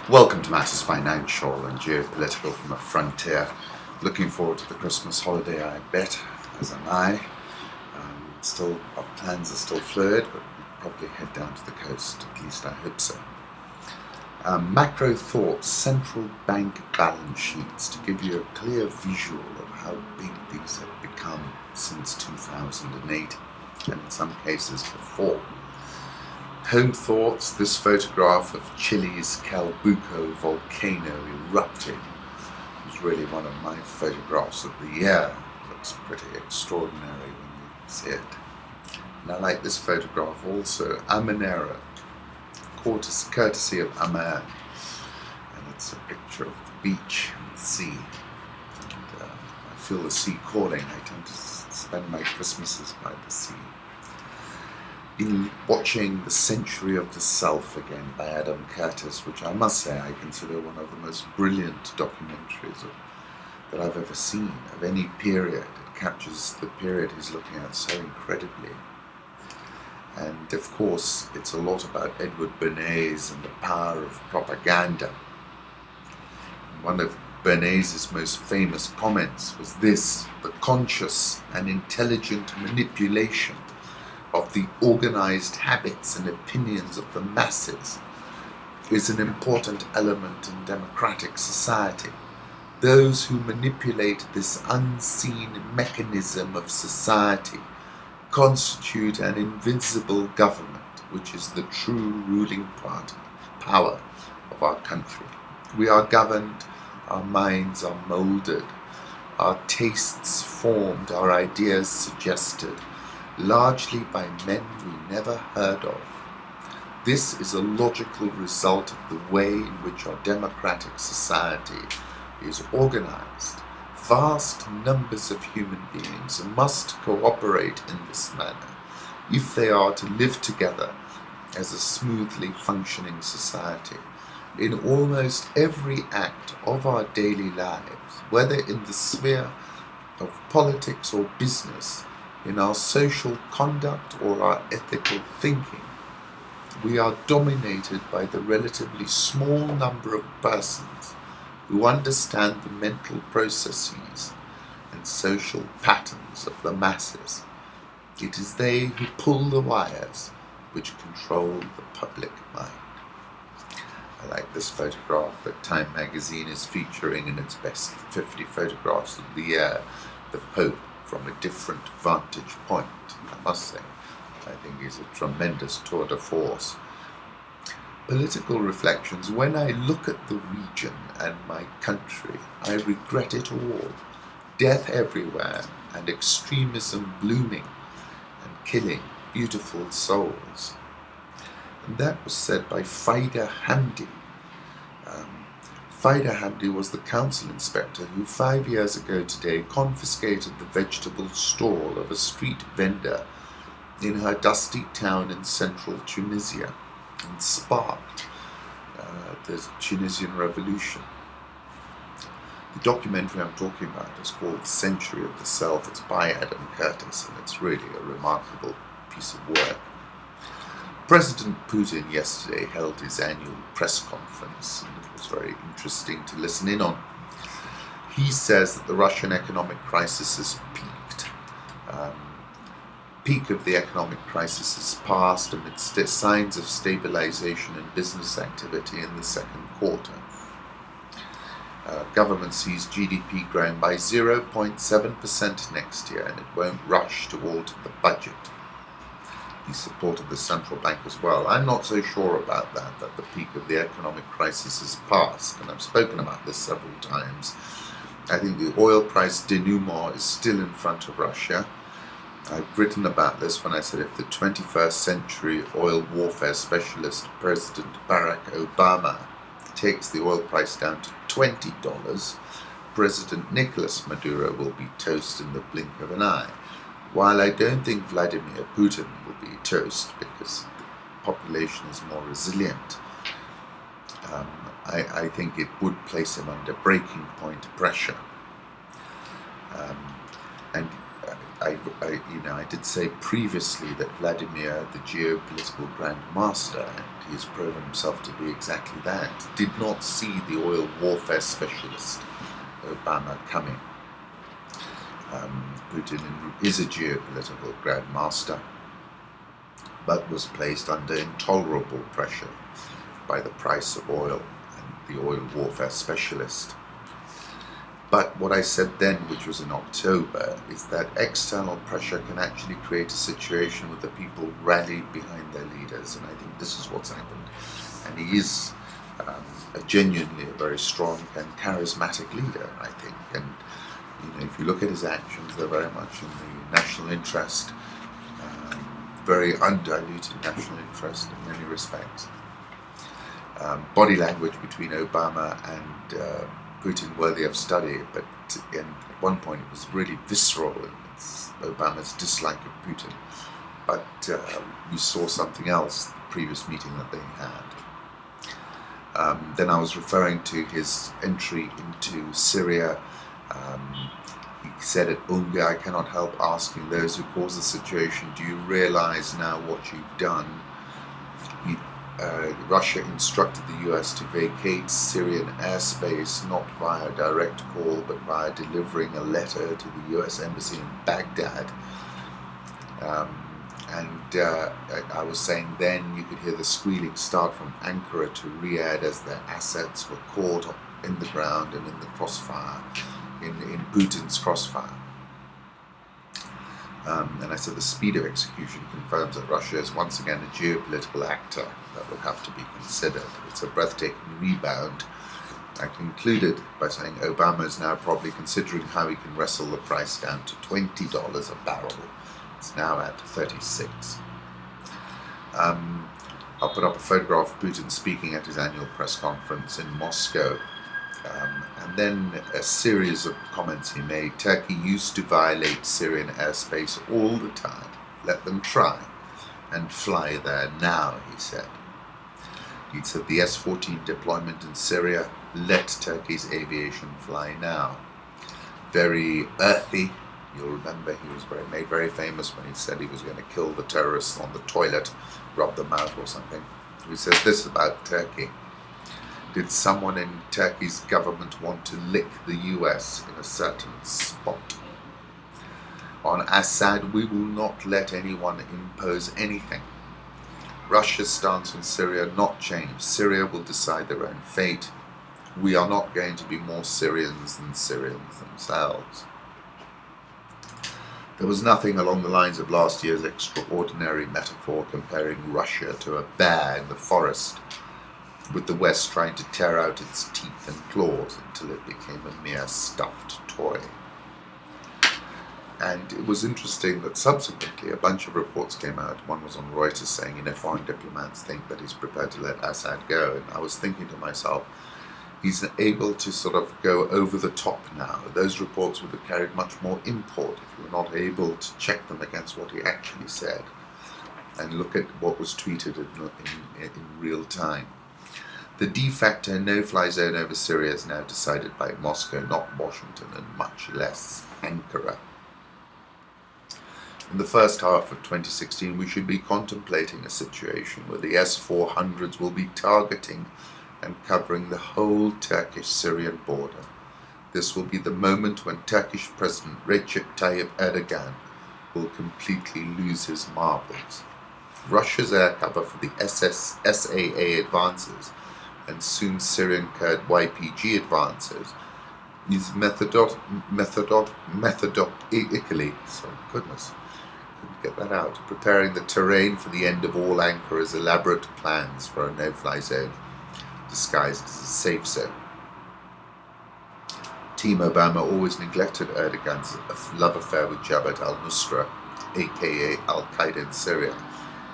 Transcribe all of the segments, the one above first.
Welcome to Matters Financial and Geopolitical from a Frontier. Looking forward to the Christmas holiday, I bet, as am I. Our plans are still fluid, but we'll probably head down to the coast, at least I hope so. Macro thoughts, central bank balance sheets, to give you a clear visual of how big these have become since 2008, and in some cases before. Home thoughts, this photograph of Chile's Calbuco volcano erupting was really one of my photographs of the year. It looks pretty extraordinary when you see it. And I like this photograph also, Amanera, courtesy of Aman. And it's a picture of the beach and the sea. And I feel the sea calling. I tend to spend my Christmases by the sea. In watching The Century of the Self again by Adam Curtis, which I must say I consider one of the most brilliant documentaries that I've ever seen of any period. It captures the period he's looking at so incredibly. And of course, it's a lot about Edward Bernays and the power of propaganda. And one of Bernays' most famous comments was this: the conscious and intelligent manipulation of the organized habits and opinions of the masses is an important element in democratic society. Those who manipulate this unseen mechanism of society constitute an invincible government, which is the true ruling power of our country. We are governed, our minds are molded, our tastes formed, our ideas suggested, largely by men we never heard of. This is a logical result of the way in which our democratic society is organized. Vast numbers of human beings must cooperate in this manner if they are to live together as a smoothly functioning society. In almost every act of our daily lives, whether in the sphere of politics or business, in our social conduct or our ethical thinking, we are dominated by the relatively small number of persons who understand the mental processes and social patterns of the masses. It is they who pull the wires which control the public mind. I like this photograph that Time magazine is featuring in its best 50 photographs of the year, the Pope from a different vantage point. I must say, I think he's a tremendous tour de force. Political reflections. When I look at the region and my country, I regret it all. Death everywhere and extremism blooming and killing beautiful souls. And that was said by Faida Hamdi. Faida Hamdi was the council inspector who 5 years ago today confiscated the vegetable stall of a street vendor in her dusty town in central Tunisia and sparked the Tunisian revolution. The documentary I'm talking about is called The Century of the Self. It's by Adam Curtis, and it's really a remarkable piece of work. President Putin yesterday held his annual press conference, and it was very interesting to listen in on. He says that the Russian economic crisis has peaked. Peak of the economic crisis is past amidst signs of stabilization in business activity in the second quarter. Government sees GDP growing by 0.7% next year, and it won't rush to alter the budget. He supported the central bank as well. I'm not so sure about that the peak of the economic crisis is past, and I've spoken about this several times. I think the oil price denouement is still in front of Russia. I've written about this when I said if the 21st century oil warfare specialist President Barack Obama takes the oil price down to $20, President Nicolas Maduro will be toast in the blink of an eye. While I don't think Vladimir Putin will be toast because the population is more resilient, I think it would place him under breaking point pressure. And I did say previously that Vladimir, the geopolitical Grand Master, and he has proven himself to be exactly that, did not see the oil warfare specialist Obama coming. Putin is a geopolitical Grand Master, but was placed under intolerable pressure by the price of oil and the oil warfare specialist. But what I said then, which was in October, is that external pressure can actually create a situation where the people rally behind their leaders, and I think this is what's happened. And he is genuinely a very strong and charismatic leader, I think. And if you look at his actions, they're very much in the national interest, very undiluted national interest in many respects. Body language between Obama and Putin worthy of study, but at one point it was really visceral in Obama's dislike of Putin. But we saw something else the previous meeting that they had. Then I was referring to his entry into Syria. He said at Unga, I cannot help asking those who caused the situation, do you realize now what you've done? Russia instructed the US to vacate Syrian airspace, not via direct call, but via delivering a letter to the US Embassy in Baghdad. I was saying then you could hear the squealing start from Ankara to Riyadh as their assets were caught in the ground and in the crossfire, in Putin's crossfire. And I said the speed of execution confirms that Russia is once again a geopolitical actor that will have to be considered. It's a breathtaking rebound. I concluded by saying Obama is now probably considering how he can wrestle the price down to $20 a barrel. It's now at 36. I'll put up a photograph of Putin speaking at his annual press conference in Moscow. And then a series of comments he made. Turkey used to violate Syrian airspace all the time. Let them try and fly there now, he said. He said the S-14 deployment in Syria, let Turkey's aviation fly now. Very earthy. You'll remember he was made very famous when he said he was going to kill the terrorists on the toilet, rub them out or something. He says this about Turkey. Did someone in Turkey's government want to lick the US in a certain spot? On Assad, we will not let anyone impose anything. Russia's stance on Syria not changed. Syria will decide their own fate. We are not going to be more Syrians than Syrians themselves. There was nothing along the lines of last year's extraordinary metaphor comparing Russia to a bear in the forest, with the West trying to tear out its teeth and claws until it became a mere stuffed toy. And it was interesting that subsequently a bunch of reports came out. One was on Reuters saying, foreign diplomats think that he's prepared to let Assad go. And I was thinking to myself, he's able to sort of go over the top now. Those reports would have carried much more import if we were not able to check them against what he actually said and look at what was tweeted in real time. The de facto no-fly zone over Syria is now decided by Moscow, not Washington, and much less Ankara. In the first half of 2016, we should be contemplating a situation where the S-400s will be targeting and covering the whole Turkish-Syrian border. This will be the moment when Turkish President Recep Tayyip Erdogan will completely lose his marbles. Russia's air cover for the SAA advances and soon Syrian Kurd YPG advances is methodically, preparing the terrain for the end of all Ankara's elaborate plans for a no-fly zone disguised as a safe zone. Team Obama always neglected Erdogan's love affair with Jabhat al-Nusra, aka Al-Qaeda in Syria,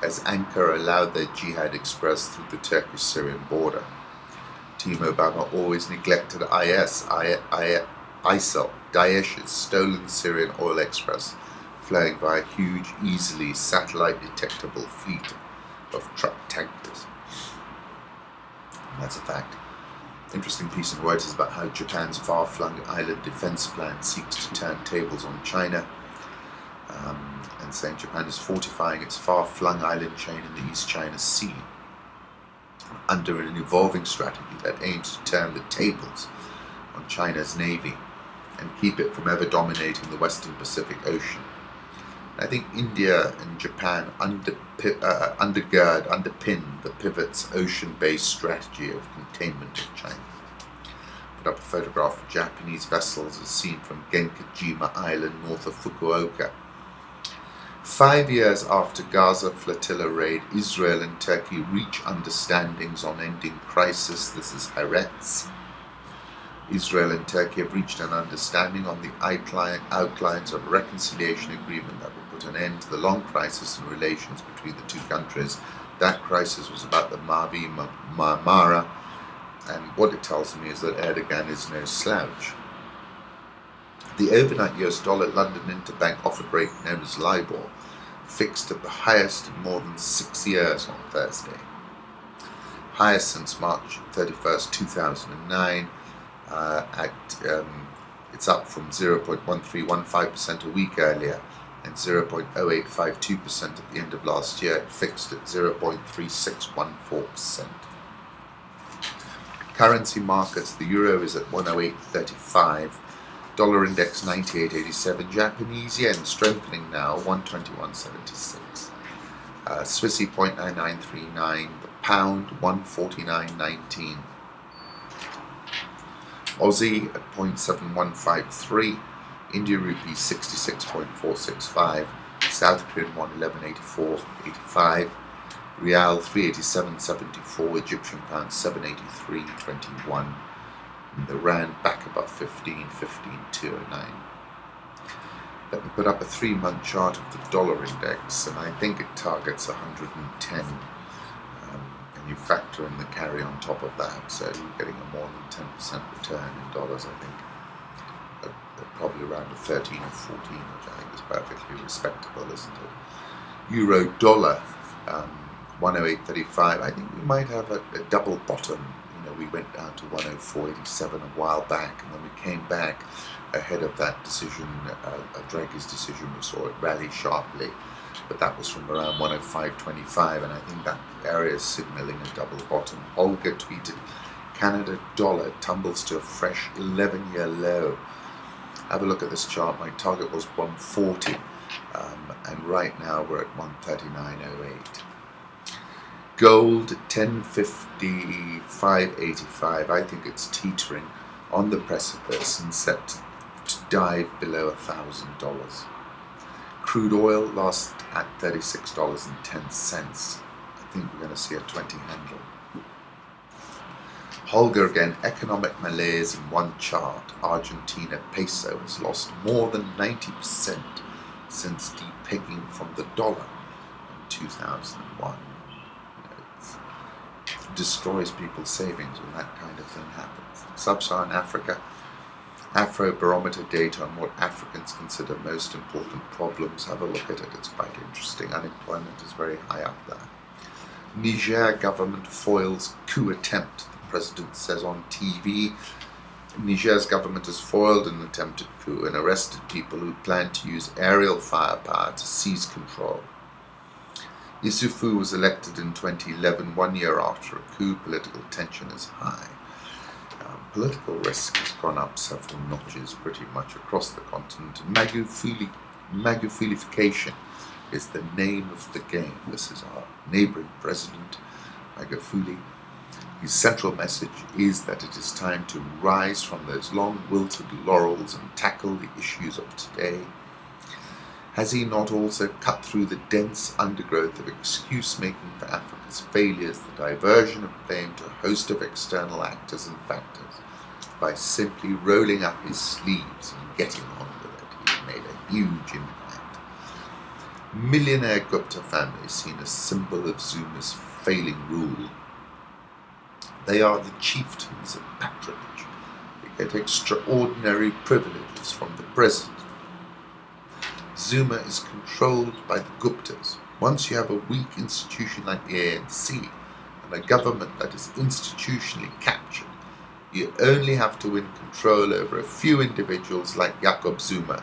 as Ankara allowed their jihad express through the Turkish-Syrian border. Team Obama always neglected ISIL, Daesh's stolen Syrian oil express, flowing by a huge, easily satellite-detectable fleet of truck tankers. And that's a fact. Interesting piece in Reuters about how Japan's far-flung island defense plan seeks to turn tables on China. and saying Japan is fortifying its far-flung island chain in the East China Sea under an evolving strategy that aims to turn the tables on China's navy and keep it from ever dominating the Western Pacific Ocean. I think India and Japan underpin the pivot's ocean-based strategy of containment of China. Put up a photograph of Japanese vessels as seen from Genkojima Island north of Fukuoka. 5 years after Gaza flotilla raid, Israel and Turkey reach understandings on ending crisis. This is Haaretz. Israel and Turkey have reached an understanding on the outlines of a reconciliation agreement that will put an end to the long crisis in relations between the two countries. That crisis was about the Mavi Marmara, and what it tells me is that Erdogan is no slouch. The overnight US dollar London interbank offered rate, known as LIBOR, fixed at the highest in more than 6 years on Thursday. Highest since March 31st, 2009. It's up from 0.1315% a week earlier and 0.0852% at the end of last year. It fixed at 0.3614%. Currency markets, the euro is at 108.35, dollar index 98.87, Japanese yen strengthening now 121.76, Swissy 0.9939, the pound 149.19, Aussie at 0.7153, India rupee 66.465, South Korean won 11.8485, Rial 387.74, Egyptian pound 783.21, and the rand back above 15.209. Let me put up a 3-month chart of the dollar index, and I think it targets 110. And you factor in the carry on top of that, so you're getting a more than 10% return in dollars, I think. Probably around a 13 or 14, which I think is perfectly respectable, isn't it? Euro dollar 108.35. I think we might have a double bottom. We went down to 104.87 a while back, and then we came back ahead of that decision, Draghi's decision. We saw it rally sharply, but that was from around 105.25, and I think that area is signaling a double bottom. Olga tweeted, Canada dollar tumbles to a fresh 11-year low. Have a look at this chart. My target was 140, and right now we're at 139.08. Gold 1055.85. I think it's teetering on the precipice and set to dive below $1,000. Crude oil lost at $36.10. I think we're going to see a 20 handle. Holger again, economic malaise in one chart. Argentina peso has lost more than 90% since depegging from the dollar in 2001. It destroys people's savings when that kind of thing happens. Sub-Saharan Africa, Afrobarometer data on what Africans consider most important problems. Have a look at it, it's quite interesting. Unemployment is very high up there. Niger government foils coup attempt. President says on TV, Niger's government has foiled an attempted coup and arrested people who planned to use aerial firepower to seize control. Issoufou was elected in 2011, 1 year after a coup. Political tension is high. Political risk has gone up several notches pretty much across the continent. Magufulification is the name of the game. This is our neighboring president, Magufuli. His central message is that it is time to rise from those long wilted laurels and tackle the issues of today. Has he not also cut through the dense undergrowth of excuse-making for Africa's failures, the diversion of blame to a host of external actors and factors, by simply rolling up his sleeves and getting on with it? He's made a huge impact. Millionaire Gupta family is seen as symbol of Zuma's failing rule. They are the chieftains of patronage. They get extraordinary privileges from the president. Zuma is controlled by the Guptas. Once you have a weak institution like the ANC and a government that is institutionally captured, you only have to win control over a few individuals like Jacob Zuma,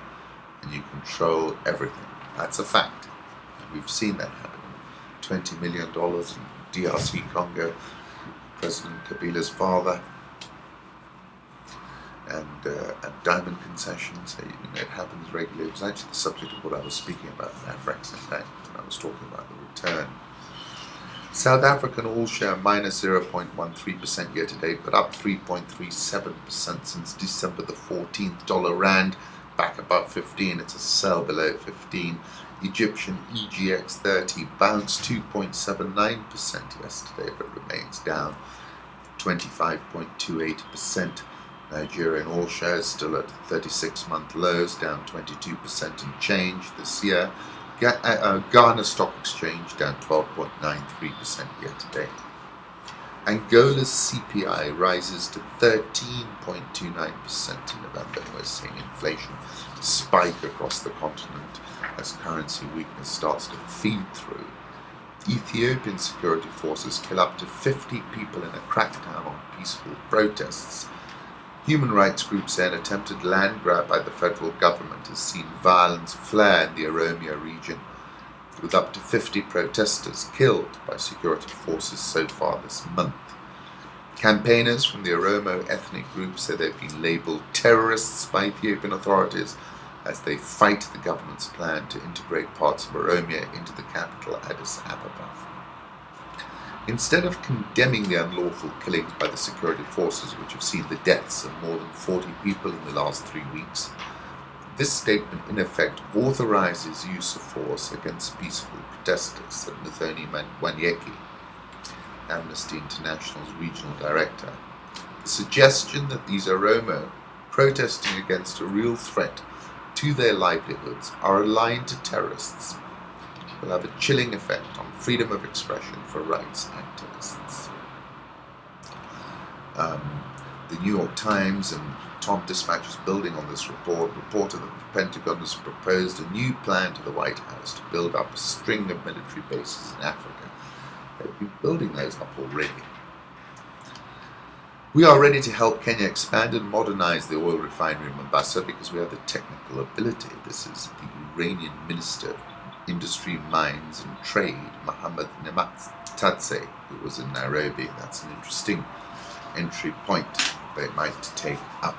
and you control everything. That's a fact. And we've seen that happen. $20 million in DRC Congo, President Kabila's father, and diamond concessions. It happens regularly. It was actually the subject of what I was speaking about in Afrex, in fact, when I was talking about the return. South African all share minus 0.13% year to date, but up 3.37% since December the 14th. Dollar Rand back above 15. It's a sell below 15. Egyptian EGX 30 bounced 2.79% yesterday, but remains down 25.28%. Nigerian all shares still at 36-month lows, down 22% and change this year. Ghana Stock Exchange down 12.93% year to date. Angola's CPI rises to 13.29% in November. We're seeing inflation spike across the continent as currency weakness starts to feed through. Ethiopian security forces kill up to 50 people in a crackdown on peaceful protests. Human rights groups say an attempted land grab by the federal government has seen violence flare in the Oromo region, with up to 50 protesters killed by security forces so far this month. Campaigners from the Oromo ethnic group say they've been labelled terrorists by Ethiopian authorities as they fight the government's plan to integrate parts of Oromo into the capital Addis Ababa. Instead of condemning the unlawful killings by the security forces, which have seen the deaths of more than 40 people in the last 3 weeks, this statement in effect authorizes use of force against peaceful protesters, said Muthoni Wanyeki, Amnesty International's regional director. The suggestion that these Oromo protesting against a real threat to their livelihoods are aligned to terrorists will have a chilling effect on freedom of expression for rights activists. The New York Times and Tom Dispatch, building on this report, reported that the Pentagon has proposed a new plan to the White House to build up a string of military bases in Africa. They've been building those up already. We are ready to help Kenya expand and modernize the oil refinery in Mombasa because we have the technical ability. This is the Iranian Minister of Industry, Mines and Trade, Mohammed Nematadze, who was in Nairobi. That's an interesting entry point they might take up.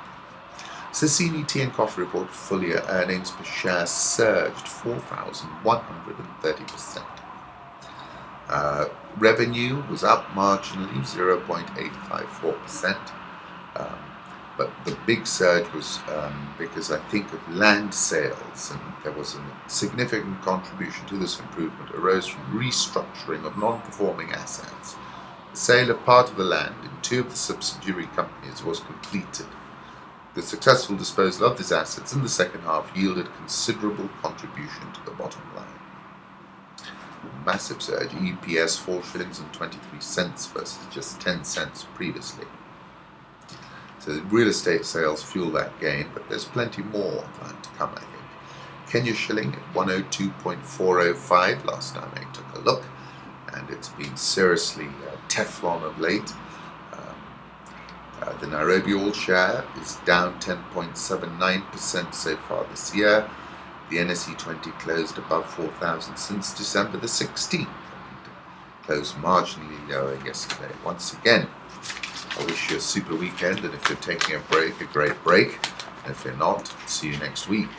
Sasini Tea and Coffee reported full year earnings per share surged 4,130%. Revenue was up marginally 0.854%. But the big surge was because I think of land sales, and there was a significant contribution to this improvement arose from restructuring of non-performing assets. The sale of part of the land in 2 of the subsidiary companies was completed. The successful disposal of these assets in the second half yielded considerable contribution to the bottom line. Massive surge, EPS 4 shillings and 23 cents versus just 10 cents previously. So real estate sales fuel that gain, but there's plenty more of that to come, I think. Kenya shilling at 102.405 last time I took a look, and it's been seriously Teflon of late. The Nairobi All share is down 10.79% so far this year. The NSE 20 closed above 4,000 since December the 16th, and closed marginally lower yesterday. Once again, I wish you a super weekend, and if you're taking a break, a great break. And if you're not, see you next week.